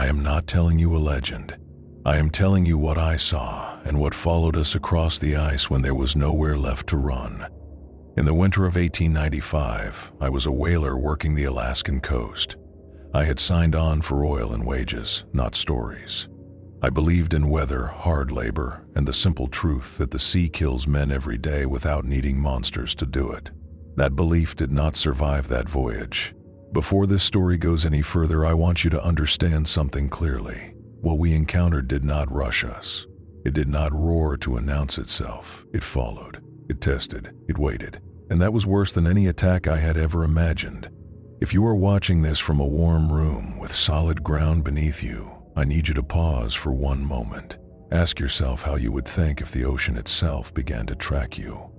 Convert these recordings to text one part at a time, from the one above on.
I am not telling you a legend. I am telling you what I saw and what followed us across the ice when there was nowhere left to run. In the winter of 1895, I was a whaler working the Alaskan coast. I had signed on for oil and wages, not stories. I believed in weather, hard labor, and the simple truth that the sea kills men every day without needing monsters to do it. That belief did not survive that voyage. Before this story goes any further, I want you to understand something clearly. What we encountered did not rush us. It did not roar to announce itself. It followed. It tested. It waited. And that was worse than any attack I had ever imagined. If you are watching this from a warm room with solid ground beneath you, I need you to pause for one moment. Ask yourself how you would think if the ocean itself began to track you.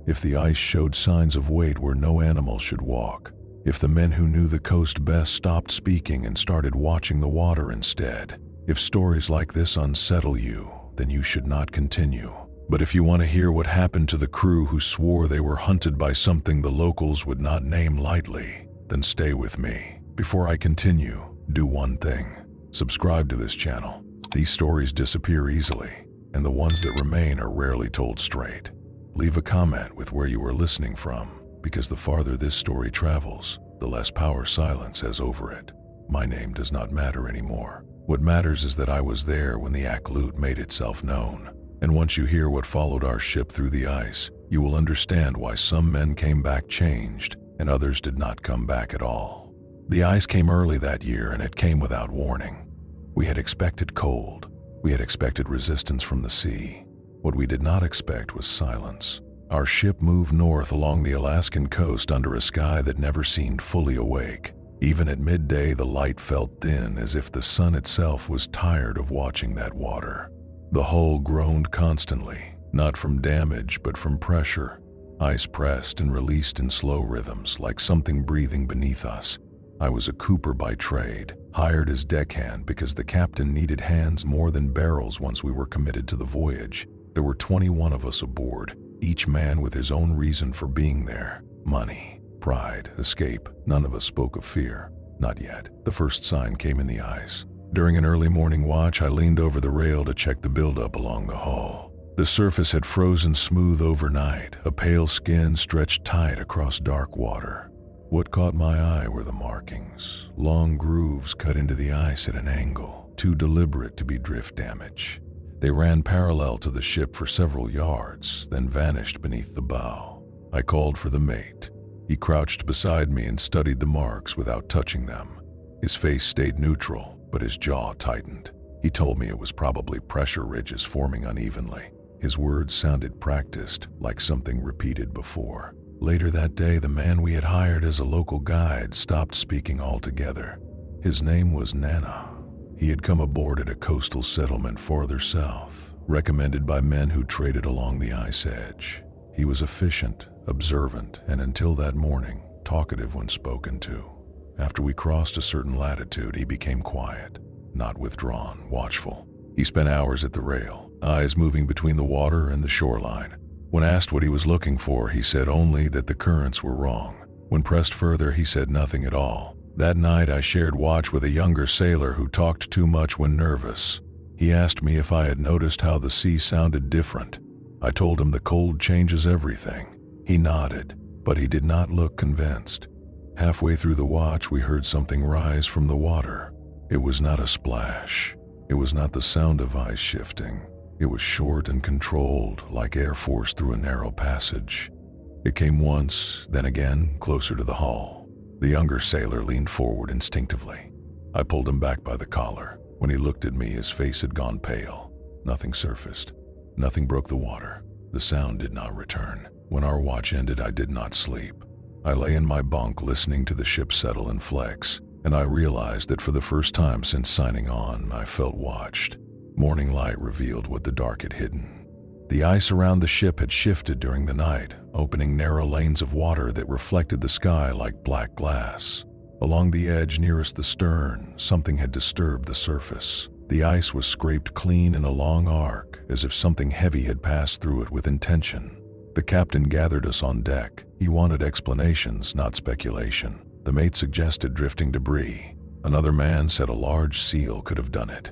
If the ice showed signs of weight where no animal should walk. If the men who knew the coast best stopped speaking and started watching the water instead. If stories like this unsettle you, then you should not continue. But if you want to hear what happened to the crew who swore they were hunted by something the locals would not name lightly, then stay with me. Before I continue, do one thing. Subscribe to this channel. These stories disappear easily, and the ones that remain are rarely told straight. Leave a comment with where you are listening from, because the farther this story travels, the less power silence has over it. My name does not matter anymore. What matters is that I was there when the Akhlut made itself known. And once you hear what followed our ship through the ice, you will understand why some men came back changed and others did not come back at all. The ice came early that year, and it came without warning. We had expected cold. We had expected resistance from the sea. What we did not expect was silence. Our ship moved north along the Alaskan coast under a sky that never seemed fully awake. Even at midday, the light felt thin, as if the sun itself was tired of watching that water. The hull groaned constantly, not from damage but from pressure. Ice pressed and released in slow rhythms, like something breathing beneath us. I was a cooper by trade, hired as deckhand because the captain needed hands more than barrels once we were committed to the voyage. There were 21 of us aboard, each man with his own reason for being there. Money, pride, escape. None of us spoke of fear. Not yet. The first sign came in the ice. During an early morning watch, I leaned over the rail to check the buildup along the hull. The surface had frozen smooth overnight, a pale skin stretched tight across dark water. What caught my eye were the markings, long grooves cut into the ice at an angle, too deliberate to be drift damage. They ran parallel to the ship for several yards, then vanished beneath the bow. I called for the mate. He crouched beside me and studied the marks without touching them. His face stayed neutral, but his jaw tightened. He told me it was probably pressure ridges forming unevenly. His words sounded practiced, like something repeated before. Later that day, the man we had hired as a local guide stopped speaking altogether. His name was Nana. He had come aboard at a coastal settlement farther south, recommended by men who traded along the ice edge. He was efficient, observant, and until that morning, talkative when spoken to. After we crossed a certain latitude, he became quiet, not withdrawn, watchful. He spent hours at the rail, eyes moving between the water and the shoreline. When asked what he was looking for, he said only that the currents were wrong. When pressed further, he said nothing at all. That night, I shared watch with a younger sailor who talked too much when nervous. He asked me if I had noticed how the sea sounded different. I told him the cold changes everything. He nodded, but he did not look convinced. Halfway through the watch, we heard something rise from the water. It was not a splash. It was not the sound of ice shifting. It was short and controlled, like air force through a narrow passage. It came once, then again, closer to the hull. The younger sailor leaned forward instinctively. I pulled him back by the collar. When he looked at me, his face had gone pale. Nothing surfaced. Nothing broke the water. The sound did not return. When our watch ended, I did not sleep. I lay in my bunk listening to the ship settle and flex, and I realized that for the first time since signing on, I felt watched. Morning light revealed what the dark had hidden. The ice around the ship had shifted during the night, opening narrow lanes of water that reflected the sky like black glass. Along the edge nearest the stern, something had disturbed the surface. The ice was scraped clean in a long arc, as if something heavy had passed through it with intention. The captain gathered us on deck. He wanted explanations, not speculation. The mate suggested drifting debris. Another man said a large seal could have done it.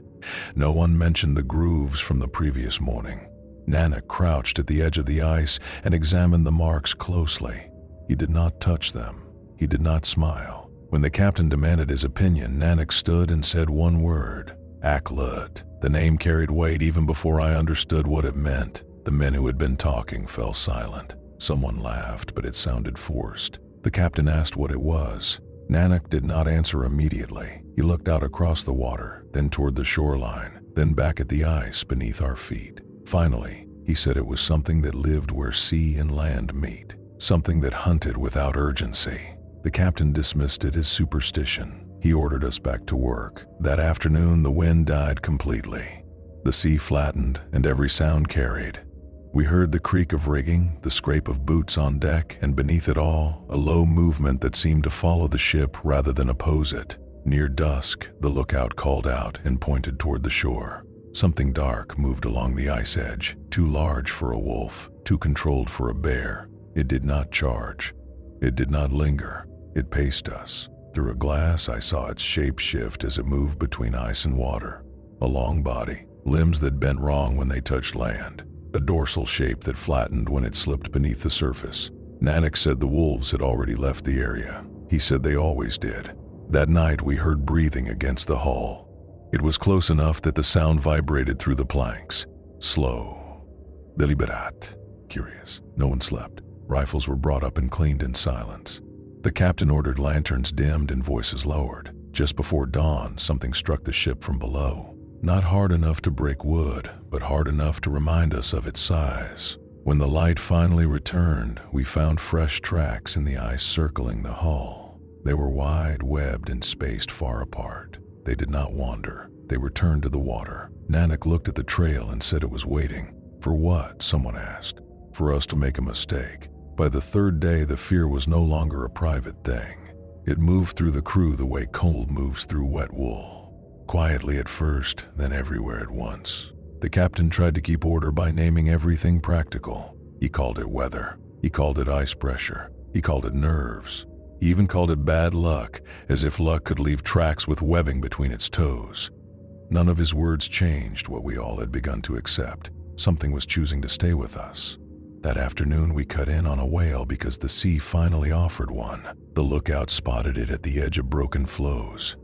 No one mentioned the grooves from the previous morning. Nanak crouched at the edge of the ice and examined the marks closely. He did not touch them. He did not smile. When the captain demanded his opinion, Nanak stood and said one word, Akhlut. The name carried weight even before I understood what it meant. The men who had been talking fell silent. Someone laughed, but it sounded forced. The captain asked what it was. Nanak did not answer immediately. He looked out across the water, then toward the shoreline, then back at the ice beneath our feet. Finally, he said it was something that lived where sea and land meet, something that hunted without urgency. The captain dismissed it as superstition. He ordered us back to work. That afternoon, the wind died completely. The sea flattened, and every sound carried. We heard the creak of rigging, the scrape of boots on deck, and beneath it all, a low movement that seemed to follow the ship rather than oppose it. Near dusk, the lookout called out and pointed toward the shore. Something dark moved along the ice edge, too large for a wolf, too controlled for a bear. It did not charge. It did not linger. It paced us. Through a glass, I saw its shape shift as it moved between ice and water. A long body, limbs that bent wrong when they touched land, a dorsal shape that flattened when it slipped beneath the surface. Nanak said the wolves had already left the area. He said they always did. That night, we heard breathing against the hull. It was close enough that the sound vibrated through the planks. Slow. Deliberate. Curious. No one slept. Rifles were brought up and cleaned in silence. The captain ordered lanterns dimmed and voices lowered. Just before dawn, something struck the ship from below. Not hard enough to break wood, but hard enough to remind us of its size. When the light finally returned, we found fresh tracks in the ice circling the hull. They were wide, webbed, and spaced far apart. They did not wander. They returned to the water. Nanak looked at the trail and said it was waiting. For what? Someone asked. For us to make a mistake. By the third day, the fear was no longer a private thing. It moved through the crew the way cold moves through wet wool. Quietly at first, then everywhere at once. The captain tried to keep order by naming everything practical. He called it weather. He called it ice pressure. He called it nerves. He even called it bad luck, as if luck could leave tracks with webbing between its toes. None of his words changed what we all had begun to accept. Something was choosing to stay with us. That afternoon, we cut in on a whale because the sea finally offered one. The lookout spotted it at the edge of broken floes.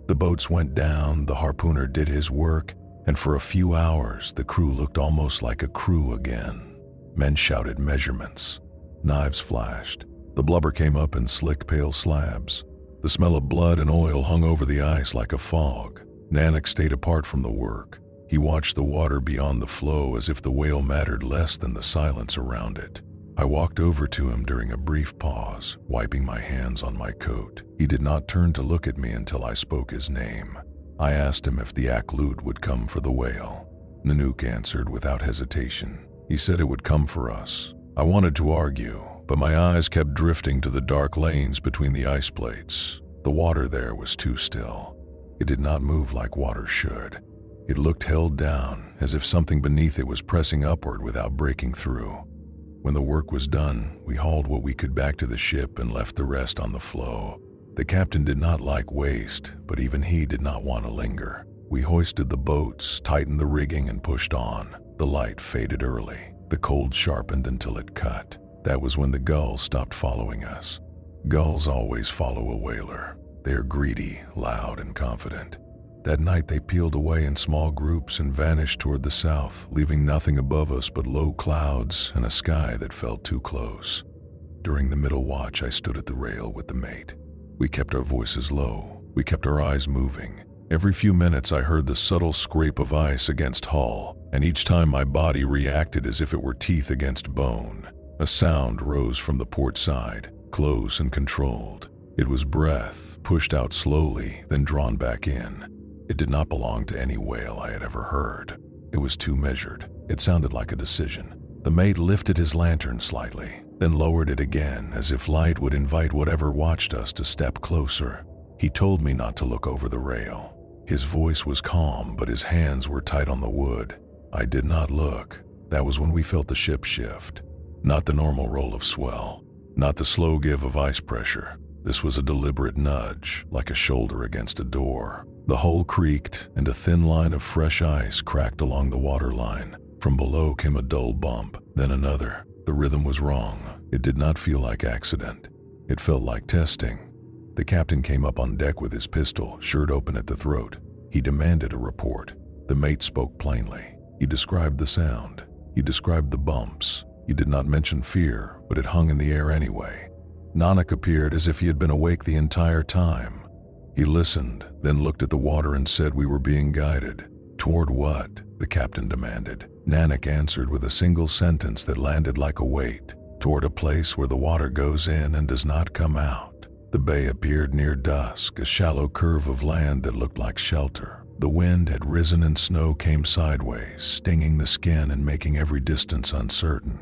The boats went down, the harpooner did his work, and for a few hours, the crew looked almost like a crew again. Men shouted measurements. Knives flashed. The blubber came up in slick, pale slabs. The smell of blood and oil hung over the ice like a fog. Nanak stayed apart from the work. He watched the water beyond the flow as if the whale mattered less than the silence around it. I walked over to him during a brief pause, wiping my hands on my coat. He did not turn to look at me until I spoke his name. I asked him if the Akhlut would come for the whale. Nanook answered without hesitation. He said it would come for us. I wanted to argue, but my eyes kept drifting to the dark lanes between the ice plates. The water there was too still. It did not move like water should. It looked held down, as if something beneath it was pressing upward without breaking through. When the work was done, we hauled what we could back to the ship and left the rest on the floe. The captain did not like waste, but even he did not want to linger. We hoisted the boats, tightened the rigging, and pushed on. The light faded early. The cold sharpened until it cut. That was when the gulls stopped following us. Gulls always follow a whaler. They are greedy, loud, and confident. That night they peeled away in small groups and vanished toward the south, leaving nothing above us but low clouds and a sky that felt too close. During the middle watch, I stood at the rail with the mate. We kept our voices low. We kept our eyes moving. Every few minutes I heard the subtle scrape of ice against hull, and each time my body reacted as if it were teeth against bone. A sound rose from the port side, close and controlled. It was breath, pushed out slowly, then drawn back in. It did not belong to any whale I had ever heard. It was too measured. It sounded like a decision. The mate lifted his lantern slightly, then lowered it again as if light would invite whatever watched us to step closer. He told me not to look over the rail. His voice was calm, but his hands were tight on the wood. I did not look. That was when we felt the ship shift. Not the normal roll of swell. Not the slow give of ice pressure. This was a deliberate nudge, like a shoulder against a door. The hull creaked, and a thin line of fresh ice cracked along the waterline. From below came a dull bump, then another. The rhythm was wrong. It did not feel like accident. It felt like testing. The captain came up on deck with his pistol, shirt open at the throat. He demanded a report. The mate spoke plainly. He described the sound. He described the bumps. He did not mention fear, but it hung in the air anyway. Nanak appeared as if he had been awake the entire time. He listened, then looked at the water and said we were being guided. Toward what? The captain demanded. Nanak answered with a single sentence that landed like a weight. Toward a place where the water goes in and does not come out. The bay appeared near dusk, a shallow curve of land that looked like shelter. The wind had risen and snow came sideways, stinging the skin and making every distance uncertain.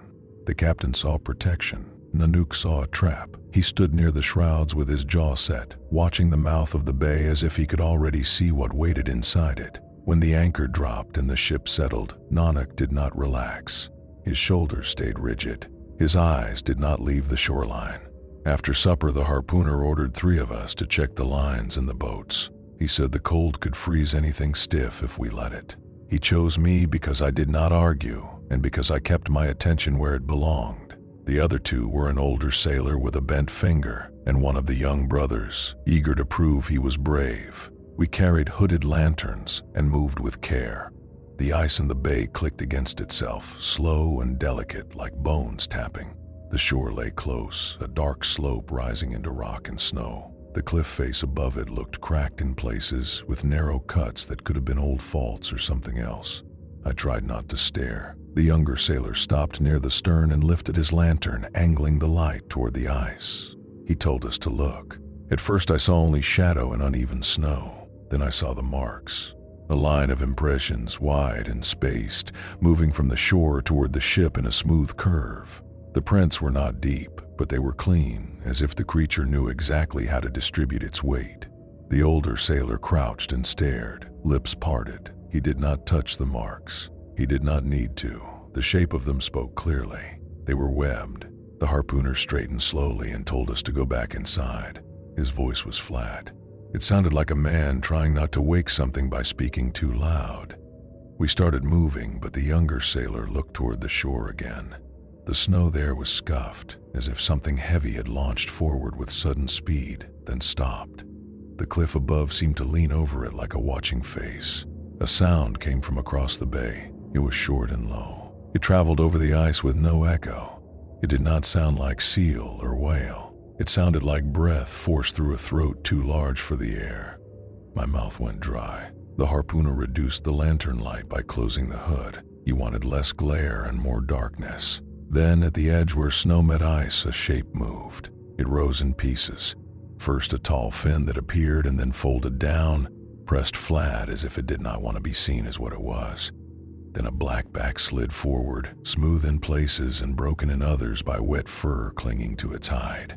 The captain saw protection. Nanook saw a trap. He stood near the shrouds with his jaw set, watching the mouth of the bay as if he could already see what waited inside it. When the anchor dropped and the ship settled, Nanak did not relax. His shoulders stayed rigid. His eyes did not leave the shoreline. After supper, the harpooner ordered 3 of us to check the lines in the boats. He said the cold could freeze anything stiff if we let it. He chose me because I did not argue and because I kept my attention where it belonged. The other 2 were an older sailor with a bent finger and one of the young brothers, eager to prove he was brave. We carried hooded lanterns and moved with care. The ice in the bay clicked against itself, slow and delicate like bones tapping. The shore lay close, a dark slope rising into rock and snow. The cliff face above it looked cracked in places with narrow cuts that could have been old faults or something else. I tried not to stare. The younger sailor stopped near the stern and lifted his lantern, angling the light toward the ice. He told us to look. At first I saw only shadow and uneven snow. Then I saw the marks. A line of impressions, wide and spaced, moving from the shore toward the ship in a smooth curve. The prints were not deep, but they were clean, as if the creature knew exactly how to distribute its weight. The older sailor crouched and stared, lips parted. He did not touch the marks. He did not need to. The shape of them spoke clearly. They were webbed. The harpooner straightened slowly and told us to go back inside. His voice was flat. It sounded like a man trying not to wake something by speaking too loud. We started moving, but the younger sailor looked toward the shore again. The snow there was scuffed, as if something heavy had launched forward with sudden speed, then stopped. The cliff above seemed to lean over it like a watching face. A sound came from across the bay. It was short and low. It traveled over the ice with no echo. It did not sound like seal or whale. It sounded like breath forced through a throat too large for the air. My mouth went dry. The harpooner reduced the lantern light by closing the hood. He wanted less glare and more darkness. Then, at the edge where snow met ice, a shape moved. It rose in pieces. First a tall fin that appeared and then folded down, pressed flat as if it did not want to be seen as what it was. Then a black back slid forward, smooth in places and broken in others by wet fur clinging to its hide.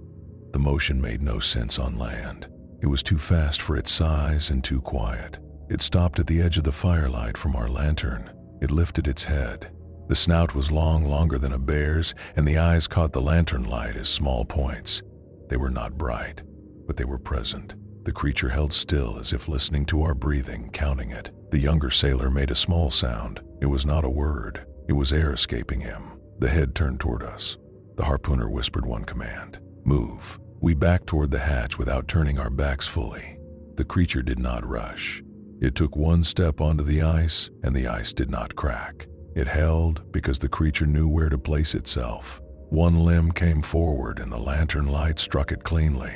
The motion made no sense on land. It was too fast for its size and too quiet. It stopped at the edge of the firelight from our lantern. It lifted its head. The snout was long, longer than a bear's, and the eyes caught the lantern light as small points. They were not bright, but they were present. The creature held still as if listening to our breathing, counting it. The younger sailor made a small sound. It was not a word. It was air escaping him. The head turned toward us. The harpooner whispered one command. Move. We backed toward the hatch without turning our backs fully. The creature did not rush. It took one step onto the ice, and the ice did not crack. It held because the creature knew where to place itself. One limb came forward and the lantern light struck it cleanly.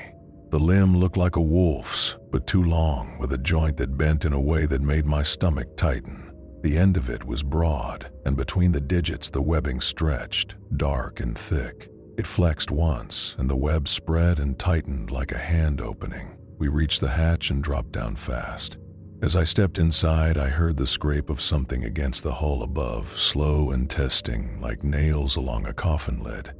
The limb looked like a wolf's, but too long, with a joint that bent in a way that made my stomach tighten. The end of it was broad, and between the digits the webbing stretched, dark and thick. It flexed once, and the web spread and tightened like a hand opening. We reached the hatch and dropped down fast. As I stepped inside, I heard the scrape of something against the hull above, slow and testing, like nails along a coffin lid.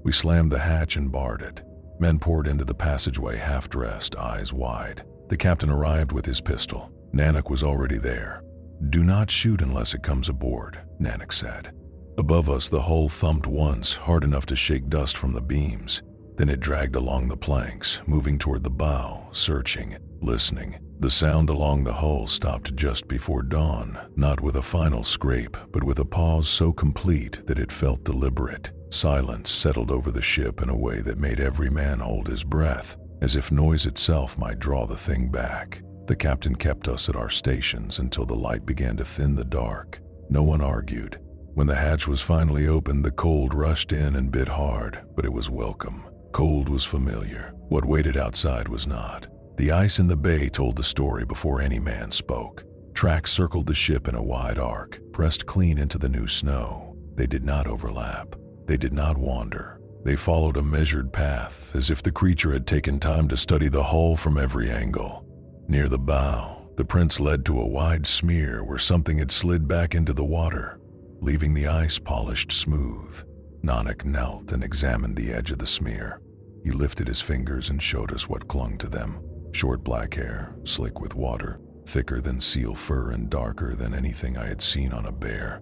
We slammed the hatch and barred it. Men poured into the passageway half-dressed, eyes wide. The captain arrived with his pistol. Nanak was already there. "Do not shoot unless it comes aboard," Nanak said. Above us, the hull thumped once, hard enough to shake dust from the beams. Then it dragged along the planks, moving toward the bow, searching, listening. The sound along the hull stopped just before dawn, not with a final scrape, but with a pause so complete that it felt deliberate. Silence settled over the ship in a way that made every man hold his breath, as if noise itself might draw the thing back. The captain kept us at our stations until the light began to thin the dark. No one argued. When the hatch was finally opened, the cold rushed in and bit hard, but it was welcome. Cold was familiar. What waited outside was not. The ice in the bay told the story before any man spoke. Tracks circled the ship in a wide arc, pressed clean into the new snow. They did not overlap. They did not wander. They followed a measured path, as if the creature had taken time to study the hull from every angle. Near the bow, the prints led to a wide smear where something had slid back into the water, leaving the ice polished smooth. Nanak knelt and examined the edge of the smear. He lifted his fingers and showed us what clung to them. Short black hair, slick with water, thicker than seal fur and darker than anything I had seen on a bear.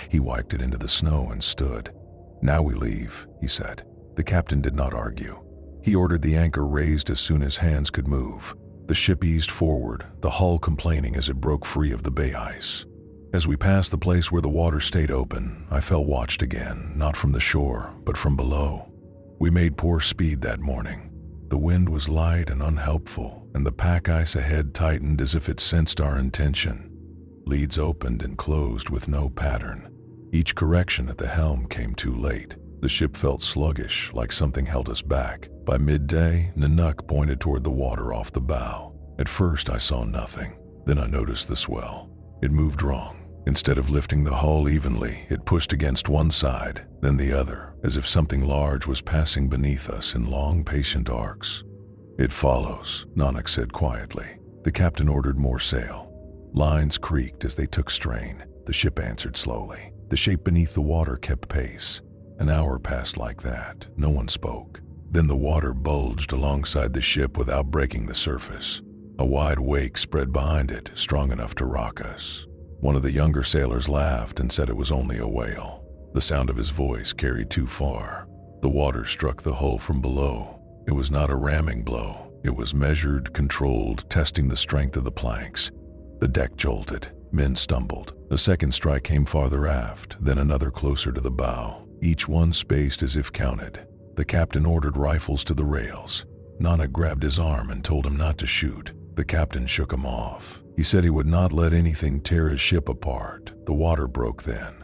He wiped it into the snow and stood. "Now we leave," he said. The captain did not argue. He ordered the anchor raised as soon as hands could move. The ship eased forward, the hull complaining as it broke free of the bay ice. As we passed the place where the water stayed open, I felt watched again, not from the shore, but from below. We made poor speed that morning. The wind was light and unhelpful, and the pack ice ahead tightened as if it sensed our intention. Leads opened and closed with no pattern. Each correction at the helm came too late. The ship felt sluggish, like something held us back. By midday, Nanak pointed toward the water off the bow. At first I saw nothing. Then I noticed the swell. It moved wrong. Instead of lifting the hull evenly, it pushed against one side, then the other, as if something large was passing beneath us in long, patient arcs. "It follows," Nanak said quietly. The captain ordered more sail. Lines creaked as they took strain. The ship answered slowly. The shape beneath the water kept pace. An hour passed like that. No one spoke. Then the water bulged alongside the ship without breaking the surface. A wide wake spread behind it, strong enough to rock us. One of the younger sailors laughed and said it was only a whale. The sound of his voice carried too far. The water struck the hull from below. It was not a ramming blow. It was measured, controlled, testing the strength of the planks. The deck jolted. Men stumbled. A second strike came farther aft, then another closer to the bow, each one spaced as if counted. The captain ordered rifles to the rails. Nanak grabbed his arm and told him not to shoot. The captain shook him off. He said he would not let anything tear his ship apart. The water broke then.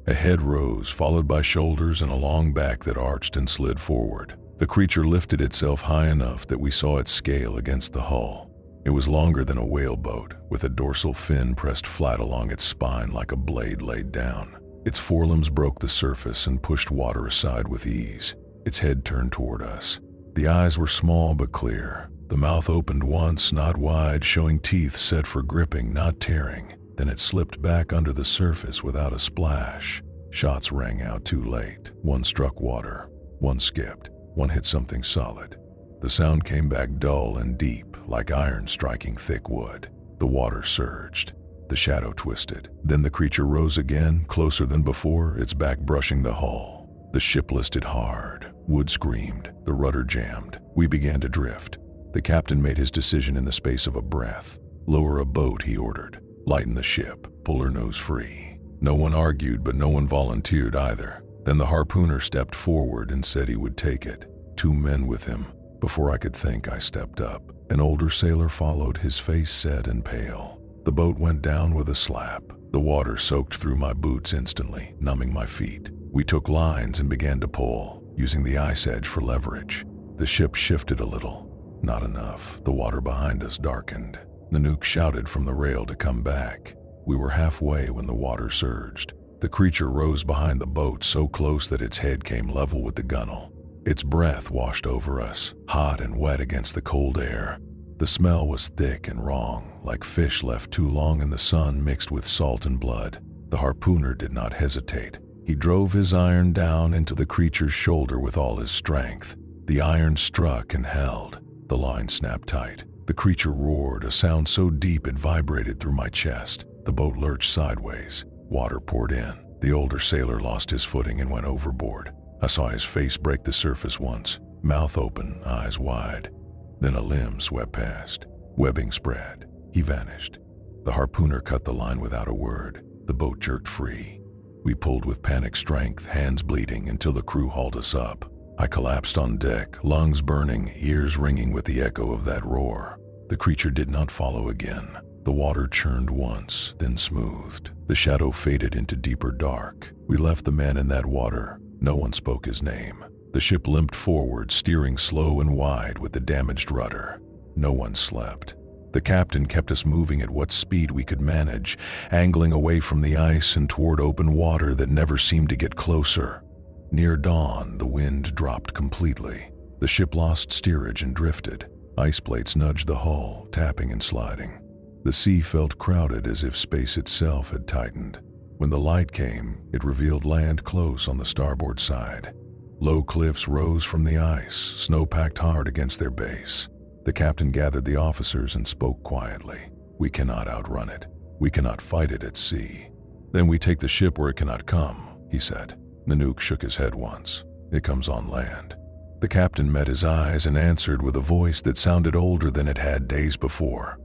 A head rose, followed by shoulders and a long back that arched and slid forward. The creature lifted itself high enough that we saw its scale against the hull. It was longer than a whaleboat, with a dorsal fin pressed flat along its spine like a blade laid down. Its forelimbs broke the surface and pushed water aside with ease. Its head turned toward us. The eyes were small but clear. The mouth opened once, not wide, showing teeth set for gripping, not tearing. Then it slipped back under the surface without a splash. Shots rang out too late. One struck water. One skipped. One hit something solid. The sound came back dull and deep, like iron striking thick wood. The water surged. The shadow twisted. Then the creature rose again, closer than before, its back brushing the hull. The ship listed hard. Wood screamed. The rudder jammed. We began to drift. The captain made his decision in the space of a breath. "Lower a boat," he ordered. "Lighten the ship. Pull her nose free." No one argued, but no one volunteered either. Then the harpooner stepped forward and said he would take it. 2 men with him. Before I could think, I stepped up. An older sailor followed, his face set and pale. The boat went down with a slap. The water soaked through my boots instantly, numbing my feet. We took lines and began to pull, using the ice edge for leverage. The ship shifted a little. Not enough. The water behind us darkened. Nanook shouted from the rail to come back. We were halfway when the water surged. The creature rose behind the boat so close that its head came level with the gunwale. Its breath washed over us, hot and wet against the cold air. The smell was thick and wrong, like fish left too long in the sun mixed with salt and blood. The harpooner did not hesitate. He drove his iron down into the creature's shoulder with all his strength. The iron struck and held. The line snapped tight. The creature roared, a sound so deep it vibrated through my chest. The boat lurched sideways. Water poured in. The older sailor lost his footing and went overboard. I saw his face break the surface once. mouth open, eyes wide. Then a limb swept past. Webbing spread. He vanished. The harpooner cut the line without a word. The boat jerked free. We pulled with panic strength, hands bleeding, until the crew hauled us up. I collapsed on deck, lungs burning, ears ringing with the echo of that roar. The creature did not follow again. The water churned once, then smoothed. The shadow faded into deeper dark. We left the man in that water. No one spoke his name. The ship limped forward, steering slow and wide with the damaged rudder. No one slept. The captain kept us moving at what speed we could manage, angling away from the ice and toward open water that never seemed to get closer. Near dawn, the wind dropped completely. The ship lost steerage and drifted. Ice plates nudged the hull, tapping and sliding. The sea felt crowded, as if space itself had tightened. When the light came, it revealed land close on the starboard side. Low cliffs rose from the ice, snow packed hard against their base. The captain gathered the officers and spoke quietly. "We cannot outrun it. We cannot fight it at sea." "Then we take the ship where it cannot come," he said. Nanook shook his head once. "It comes on land." The captain met his eyes and answered with a voice that sounded older than it had days before.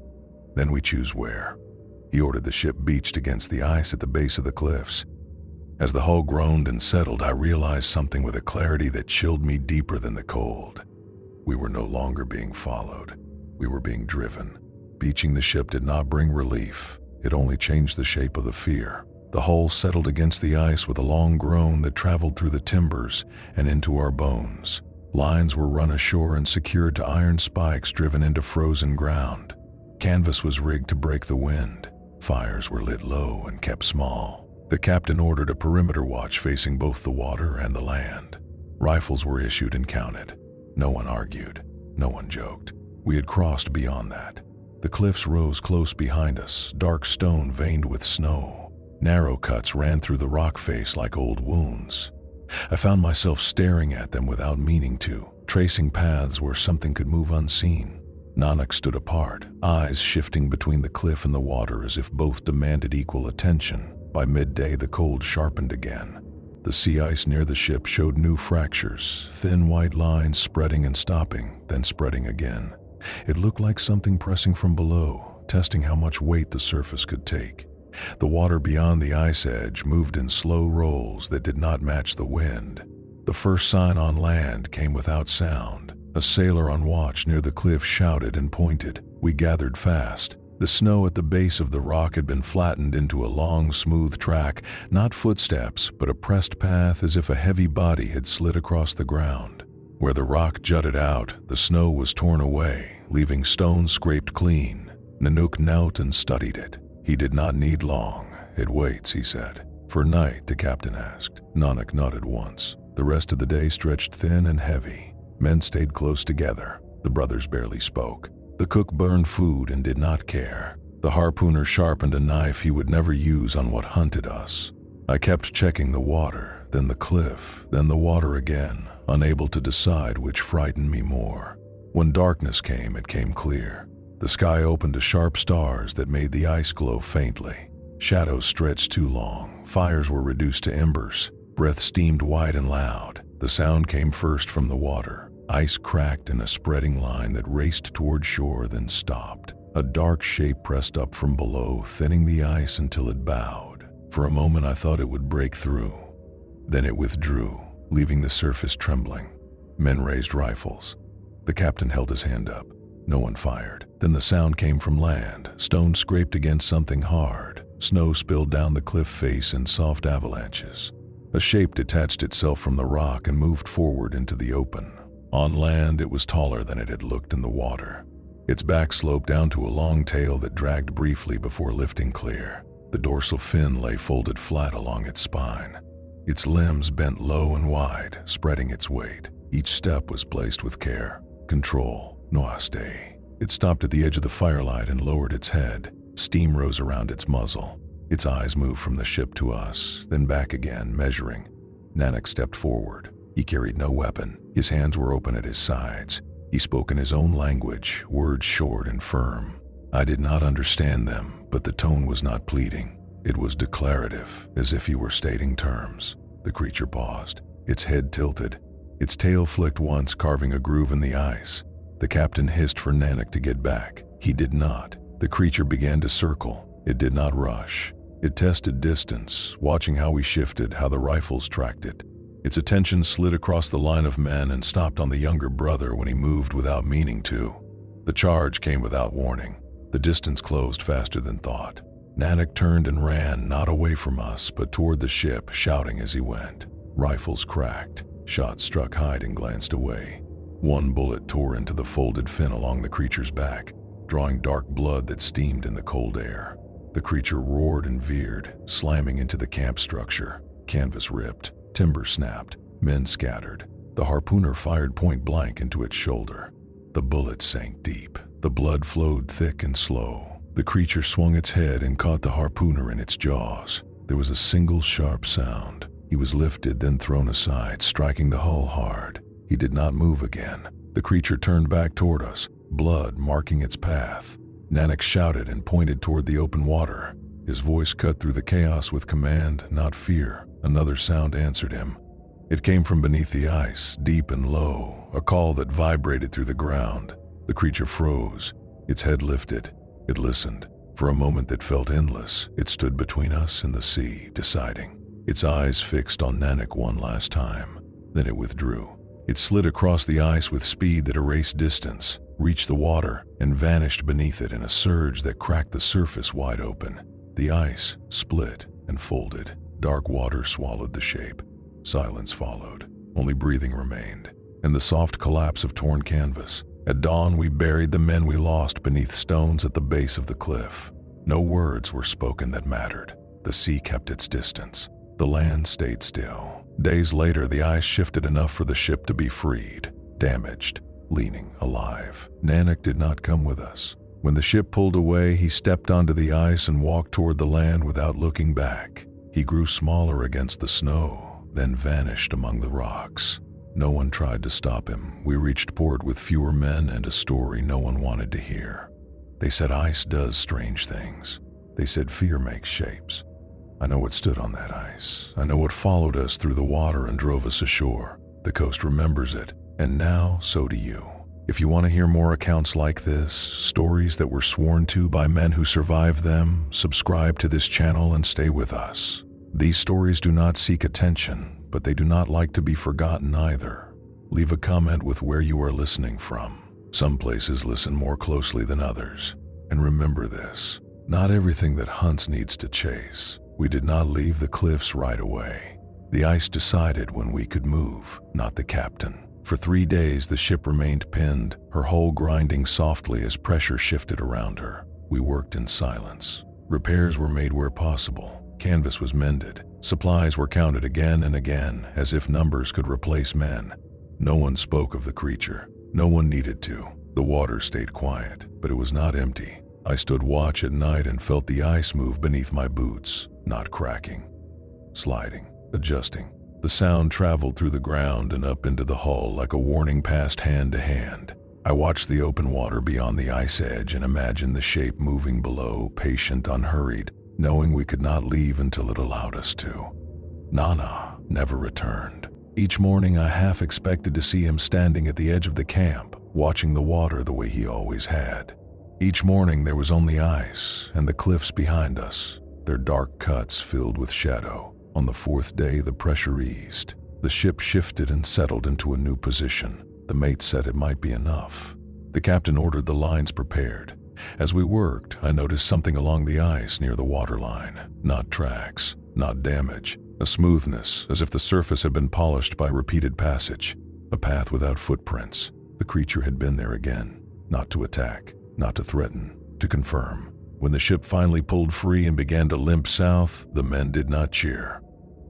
"Then we choose where." He ordered the ship beached against the ice at the base of the cliffs. As the hull groaned and settled, I realized something with a clarity that chilled me deeper than the cold. We were no longer being followed. We were being driven. Beaching the ship did not bring relief. It only changed the shape of the fear. The hull settled against the ice with a long groan that traveled through the timbers and into our bones. Lines were run ashore and secured to iron spikes driven into frozen ground. Canvas was rigged to break the wind. Fires were lit low and kept small. The captain ordered a perimeter watch facing both the water and the land. Rifles were issued and counted. No one argued. No one joked. We had crossed beyond that. The cliffs rose close behind us, dark stone veined with snow. Narrow cuts ran through the rock face like old wounds. I found myself staring at them without meaning to, tracing paths where something could move unseen. Nanak stood apart, eyes shifting between the cliff and the water as if both demanded equal attention. By midday, the cold sharpened again. The sea ice near the ship showed new fractures, thin white lines spreading and stopping, then spreading again. It looked like something pressing from below, testing how much weight the surface could take. The water beyond the ice edge moved in slow rolls that did not match the wind. The first sign on land came without sound. A sailor on watch near the cliff shouted and pointed. We gathered fast. The snow at the base of the rock had been flattened into a long, smooth track, not footsteps, but a pressed path as if a heavy body had slid across the ground. Where the rock jutted out, the snow was torn away, leaving stones scraped clean. Nanook knelt and studied it. He did not need long. "It waits," he said. "For night?" the captain asked. Nanak nodded once. The rest of the day stretched thin and heavy. Men stayed close together. The brothers barely spoke. The cook burned food and did not care. The harpooner sharpened a knife he would never use on what hunted us. I kept checking the water, then the cliff, then the water again, unable to decide which frightened me more. When darkness came, it came clear. The sky opened to sharp stars that made the ice glow faintly. Shadows stretched too long. Fires were reduced to embers. Breath steamed wide and loud. The sound came first from the water. Ice cracked in a spreading line that raced toward shore, then stopped. A dark shape pressed up from below, thinning the ice until it bowed. For a moment I thought it would break through. Then it withdrew, leaving the surface trembling. Men raised rifles. The captain held his hand up. No one fired. Then the sound came from land. Stones scraped against something hard. Snow spilled down the cliff face in soft avalanches. A shape detached itself from the rock and moved forward into the open. On land, it was taller than it had looked in the water. Its back sloped down to a long tail that dragged briefly before lifting clear. The dorsal fin lay folded flat along its spine. Its limbs bent low and wide, spreading its weight. Each step was placed with care. Control. Noaste. It stopped at the edge of the firelight and lowered its head. Steam rose around its muzzle. Its eyes moved from the ship to us, then back again, measuring. Nanak stepped forward. He carried no weapon. His hands were open at his sides. He spoke in his own language, words short and firm. I did not understand them, but the tone was not pleading. It was declarative, as if he were stating terms. The creature paused. Its head tilted. Its tail flicked once, carving a groove in the ice. The captain hissed for Nanak to get back. He did not. The creature began to circle. It did not rush. It tested distance, watching how we shifted, how the rifles tracked it. Its attention slid across the line of men and stopped on the younger brother when he moved without meaning to. The charge came without warning. The distance closed faster than thought. Nanak turned and ran, not away from us, but toward the ship, shouting as he went. Rifles cracked. Shots struck hide and glanced away. One bullet tore into the folded fin along the creature's back, drawing dark blood that steamed in the cold air. The creature roared and veered, slamming into the camp structure. Canvas ripped, timber snapped, men scattered. The harpooner fired point blank into its shoulder. The bullet sank deep. The blood flowed thick and slow. The creature swung its head and caught the harpooner in its jaws. There was a single sharp sound. He was lifted, then thrown aside, striking the hull hard. He did not move again. The creature turned back toward us, blood marking its path. Nanak shouted and pointed toward the open water. His voice cut through the chaos with command, not fear. Another sound answered him. It came from beneath the ice, deep and low, a call that vibrated through the ground. The creature froze, its head lifted. It listened. For a moment that felt endless, it stood between us and the sea, deciding. Its eyes fixed on Nanak one last time. Then it withdrew. It slid across the ice with speed that erased distance, reached the water, and vanished beneath it in a surge that cracked the surface wide open. The ice split and folded. Dark water swallowed the shape. Silence followed. Only breathing remained, and the soft collapse of torn canvas. At dawn, we buried the men we lost beneath stones at the base of the cliff. No words were spoken that mattered. The sea kept its distance. The land stayed still. Days later, the ice shifted enough for the ship to be freed, damaged, leaning alive. Nanak did not come with us. When the ship pulled away, he stepped onto the ice and walked toward the land without looking back. He grew smaller against the snow, then vanished among the rocks. No one tried to stop him. We reached port with fewer men and a story no one wanted to hear. They said ice does strange things. They said fear makes shapes. I know what stood on that ice. I know what followed us through the water and drove us ashore. The coast remembers it, and now so do you. If you want to hear more accounts like this, stories that were sworn to by men who survived them, subscribe to this channel and stay with us. These stories do not seek attention, but they do not like to be forgotten either. Leave a comment with where you are listening from. Some places listen more closely than others. And remember this, not everything that hunts needs to chase. We did not leave the cliffs right away. The ice decided when we could move, not the captain. For 3 days, the ship remained pinned, her hull grinding softly as pressure shifted around her. We worked in silence. Repairs were made where possible. Canvas was mended. Supplies were counted again and again, as if numbers could replace men. No one spoke of the creature. No one needed to. The water stayed quiet, but it was not empty. I stood watch at night and felt the ice move beneath my boots, not cracking, sliding, adjusting. The sound traveled through the ground and up into the hull like a warning passed hand to hand. I watched the open water beyond the ice edge and imagined the shape moving below, patient, unhurried, knowing we could not leave until it allowed us to. Nana never returned. Each morning I half expected to see him standing at the edge of the camp, watching the water the way he always had. Each morning there was only ice and the cliffs behind us, their dark cuts filled with shadow. On the 4th day, the pressure eased. The ship shifted and settled into a new position. The mate said it might be enough. The captain ordered the lines prepared. As we worked, I noticed something along the ice near the waterline. Not tracks, not damage, a smoothness, as if the surface had been polished by repeated passage. A path without footprints. The creature had been there again, not to attack, not to threaten, to confirm. When the ship finally pulled free and began to limp south, the men did not cheer.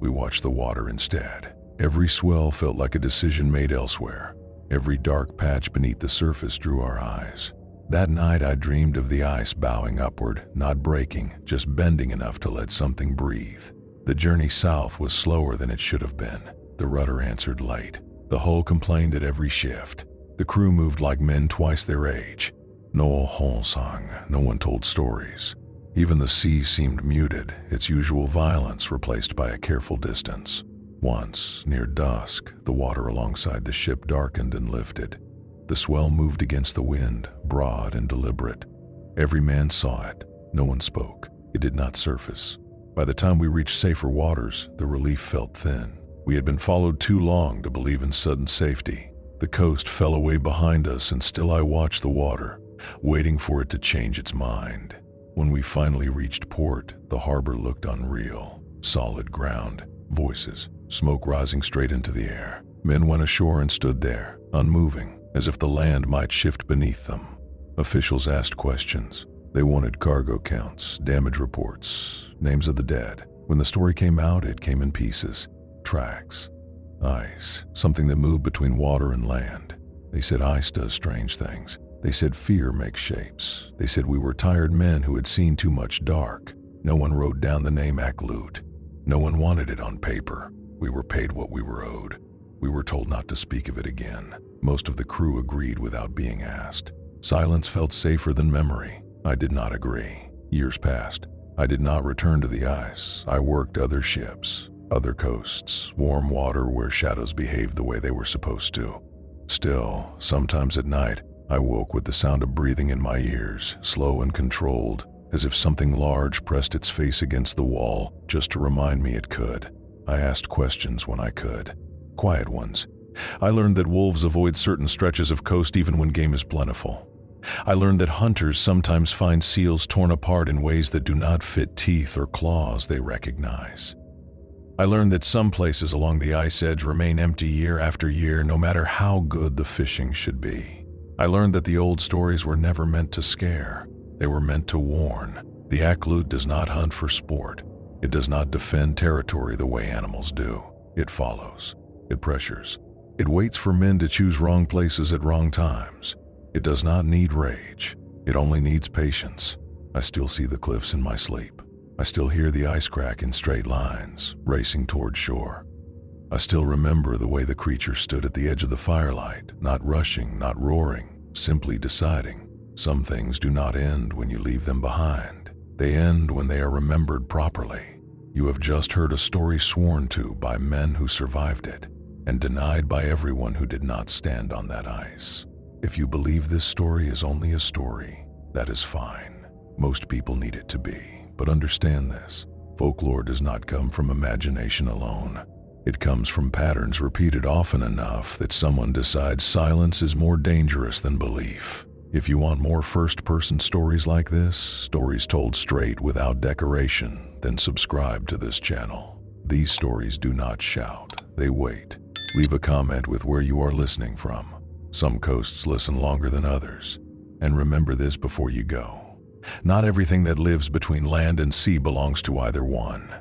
We watched the water instead. Every swell felt like a decision made elsewhere. Every dark patch beneath the surface drew our eyes. That night I dreamed of the ice bowing upward, not breaking, just bending enough to let something breathe. The journey south was slower than it should have been. The rudder answered late. The hull complained at every shift. The crew moved like men twice their age. No horn sung, no one told stories. Even the sea seemed muted, its usual violence replaced by a careful distance. Once, near dusk, the water alongside the ship darkened and lifted. The swell moved against the wind, broad and deliberate. Every man saw it. No one spoke. It did not surface. By the time we reached safer waters, the relief felt thin. We had been followed too long to believe in sudden safety. The coast fell away behind us, and still I watched the water, waiting for it to change its mind. When we finally reached port, the harbor looked unreal. Solid ground, voices, smoke rising straight into the air. Men went ashore and stood there, unmoving, as if the land might shift beneath them. Officials asked questions. They wanted cargo counts, damage reports, names of the dead. When the story came out, it came in pieces. Tracks, ice, something that moved between water and land. They said ice does strange things. They said fear makes shapes. They said we were tired men who had seen too much dark. No one wrote down the name Akhlut. No one wanted it on paper. We were paid what we were owed. We were told not to speak of it again. Most of the crew agreed without being asked. Silence felt safer than memory. I did not agree. Years passed. I did not return to the ice. I worked other ships, other coasts, warm water where shadows behaved the way they were supposed to. Still, sometimes at night, I woke with the sound of breathing in my ears, slow and controlled, as if something large pressed its face against the wall just to remind me it could. I asked questions when I could. Quiet ones. I learned that wolves avoid certain stretches of coast even when game is plentiful. I learned that hunters sometimes find seals torn apart in ways that do not fit teeth or claws they recognize. I learned that some places along the ice edge remain empty year after year, no matter how good the fishing should be. I learned that the old stories were never meant to scare. They were meant to warn. The Akhlut does not hunt for sport. It does not defend territory the way animals do. It follows. It pressures. It waits for men to choose wrong places at wrong times. It does not need rage. It only needs patience. I still see the cliffs in my sleep. I still hear the ice crack in straight lines, racing toward shore. I still remember the way the creature stood at the edge of the firelight, not rushing, not roaring, simply deciding. Some things do not end when you leave them behind. They end when they are remembered properly. You have just heard a story sworn to by men who survived it, and denied by everyone who did not stand on that ice. If you believe this story is only a story, that is fine. Most people need it to be, but understand this. Folklore does not come from imagination alone. It comes from patterns repeated often enough that someone decides silence is more dangerous than belief. If you want more first-person stories like this, stories told straight without decoration, then subscribe to this channel. These stories do not shout, they wait. Leave a comment with where you are listening from. Some coasts listen longer than others. And remember this before you go. Not everything that lives between land and sea belongs to either one.